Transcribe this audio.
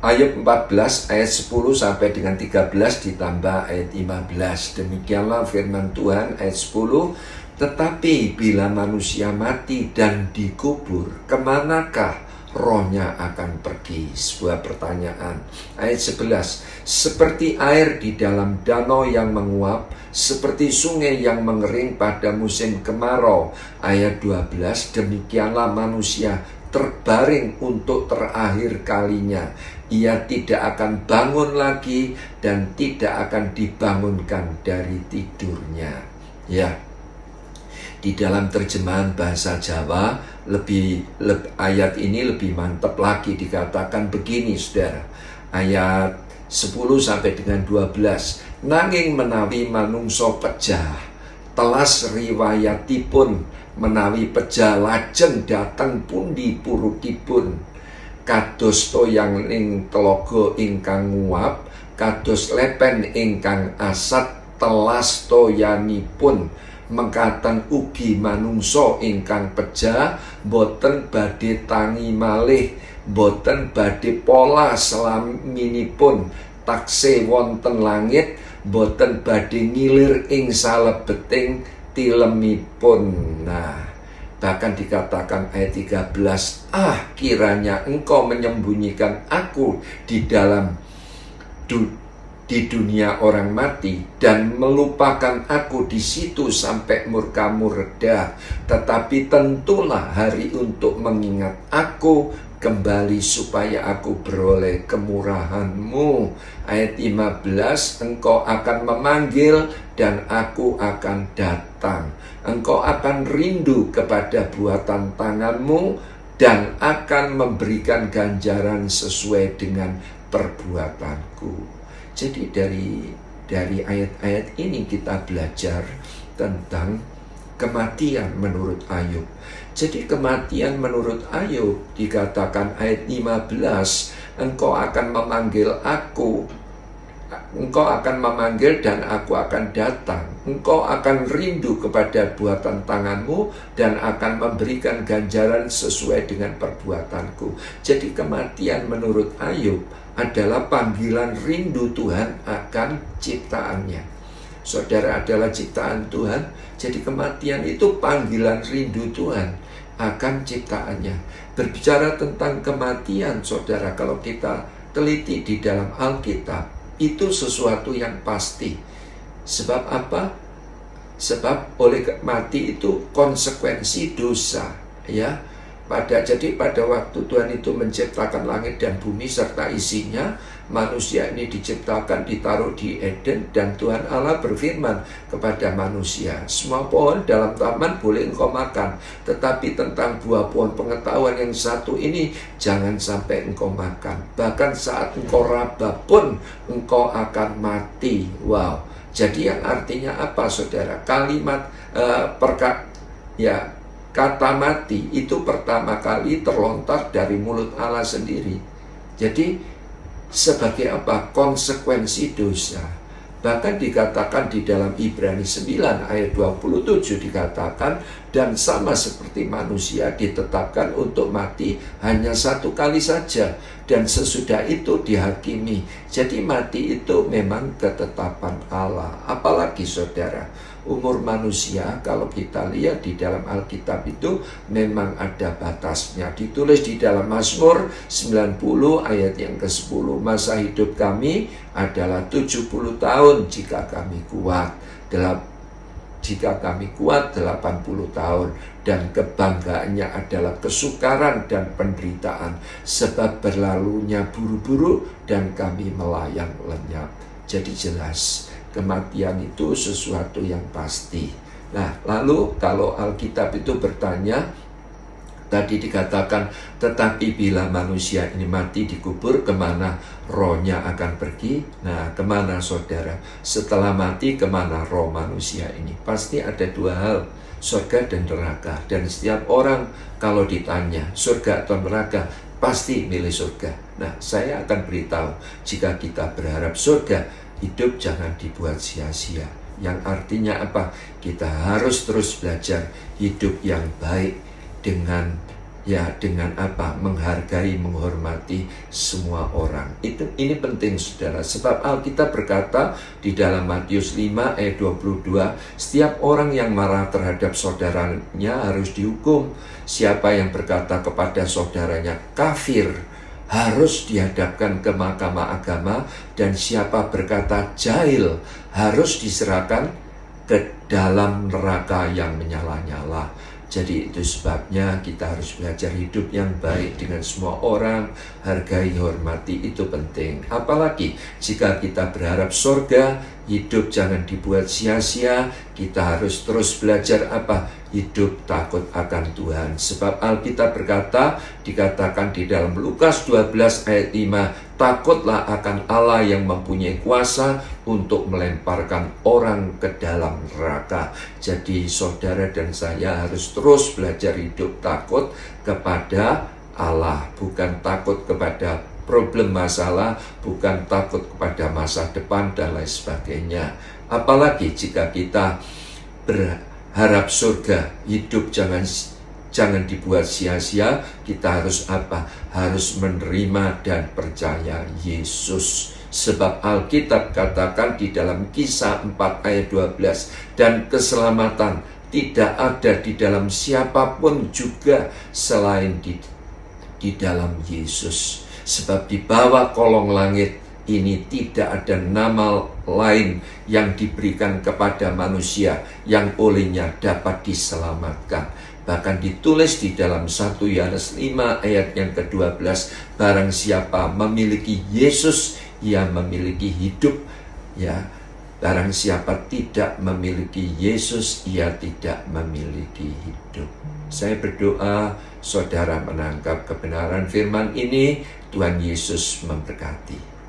Ayub 14 ayat 10 sampai dengan 13 ditambah ayat 15. Demikianlah firman Tuhan ayat 10. Tetapi bila manusia mati dan dikubur, kemanakah rohnya akan pergi? Sebuah pertanyaan. Ayat 11. Seperti air di dalam danau yang menguap, seperti sungai yang mengering pada musim kemarau. Ayat 12. Demikianlah manusia terbaring untuk terakhir kalinya. Ia tidak akan bangun lagi dan tidak akan dibangunkan dari tidurnya. Ya, di dalam terjemahan bahasa Jawa ayat ini lebih mantap lagi, dikatakan begini saudara. Ayat 10 sampai dengan 12. Nanging menawi manungso pejah, telas riwayatipun menawi pejah lajeng dateng pundi purukipun. Kados toyang ing telaga ingkang nguap, kados lepen ingkang asat telas toyanipun. Mengkaten ugi manungsa ingkang pejah, boten badhe tangi malih, boten badhe pola selaminipun. Taksih wonten langit, boten badhe ngilir ing salebeting tilemipun. Nah, bahkan dikatakan ayat 13, kiranya engkau menyembunyikan aku di dunia orang mati dan melupakan aku di situ sampai murkamu reda. Tetapi tentulah hari untuk mengingat aku kembali supaya aku beroleh kemurahan-Mu. Ayat 15, engkau akan memanggil dan aku akan datang. Engkau akan rindu kepada buatan tanganmu dan akan memberikan ganjaran sesuai dengan perbuatanku. Jadi dari ayat-ayat ini kita belajar tentang kematian menurut Ayub. Jadi kematian menurut Ayub dikatakan ayat 15, engkau akan memanggil aku, engkau akan memanggil dan aku akan datang. Engkau akan rindu kepada buatan tanganmu dan akan memberikan ganjaran sesuai dengan perbuatanku. Jadi kematian menurut Ayub adalah panggilan rindu Tuhan akan ciptaannya. Saudara adalah ciptaan Tuhan, jadi kematian itu panggilan rindu Tuhan akan ciptaannya. Berbicara tentang kematian, saudara, kalau kita teliti di dalam Alkitab, itu sesuatu yang pasti. Sebab apa? Sebab oleh mati itu konsekuensi dosa, ya. Jadi pada waktu Tuhan itu menciptakan langit dan bumi serta isinya, manusia ini diciptakan, ditaruh di Eden, dan Tuhan Allah berfirman kepada manusia, semua pohon dalam taman boleh engkau makan, tetapi tentang buah pohon pengetahuan yang satu ini jangan sampai engkau makan. Bahkan saat engkau raba pun engkau akan mati. Wow. Jadi yang artinya apa, saudara? Kalimat kata mati itu pertama kali terlontar dari mulut Allah sendiri. Jadi sebagai apa? Konsekuensi dosa. Bahkan dikatakan di dalam Ibrani 9 ayat 27 dikatakan, dan sama seperti manusia ditetapkan untuk mati hanya satu kali saja, dan sesudah itu dihakimi. Jadi mati itu memang ketetapan Allah. Apalagi saudara, umur manusia kalau kita lihat di dalam Alkitab itu memang ada batasnya. Ditulis di dalam Mazmur 90 ayat yang ke-10, masa hidup kami adalah 70 tahun jika kami kuat. Jika kami kuat 80 tahun, dan kebanggaannya adalah kesukaran dan penderitaan, sebab berlalunya buru-buru dan kami melayang lenyap. Jadi jelas kematian itu sesuatu yang pasti. Nah, lalu kalau Alkitab itu bertanya, tadi dikatakan, tetapi bila manusia ini mati dikubur, kemana rohnya akan pergi? Nah, kemana saudara? Setelah mati, kemana roh manusia ini? Pasti ada dua hal, surga dan neraka. Dan setiap orang kalau ditanya, surga atau neraka, pasti milih surga. Nah, saya akan beritahu, jika kita berharap surga, hidup jangan dibuat sia-sia. Yang artinya apa? Kita harus terus belajar hidup yang baik dengan Ya, dengan apa? Menghargai, menghormati semua orang. Ini penting, saudara. Sebab Alkitab berkata di dalam Matius 5 ayat 22, setiap orang yang marah terhadap saudaranya harus dihukum. Siapa yang berkata kepada saudaranya kafir harus dihadapkan ke mahkamah agama, dan siapa berkata jahil harus diserahkan ke dalam neraka yang menyala-nyala. Jadi itu sebabnya kita harus belajar hidup yang baik dengan semua orang, hargai, hormati, itu penting. Apalagi jika kita berharap surga, hidup jangan dibuat sia-sia. Kita harus terus belajar apa? Hidup takut akan Tuhan. Sebab Alkitab berkata, dikatakan di dalam Lukas 12 ayat 5, takutlah akan Allah yang mempunyai kuasa untuk melemparkan orang ke dalam neraka. Jadi saudara dan saya harus terus belajar hidup takut kepada Allah, bukan takut kepada problem masalah, bukan takut kepada masa depan dan lain sebagainya. Apalagi jika kita berharap surga, hidup jangan dibuat sia-sia. Kita harus apa? Harus menerima dan percaya Yesus. Sebab Alkitab katakan di dalam Kisah 4 ayat 12, dan keselamatan tidak ada di dalam siapapun juga selain di dalam Yesus. Sebab di bawah kolong langit ini tidak ada nama lain yang diberikan kepada manusia yang olehnya dapat diselamatkan. Bahkan ditulis di dalam 1 Yohanes 5 ayat yang ke-12, barang siapa memiliki Yesus, ia memiliki hidup. Ya, barang siapa tidak memiliki Yesus, ia tidak memiliki hidup. Saya berdoa saudara menangkap kebenaran firman ini. Tuhan Yesus memberkati.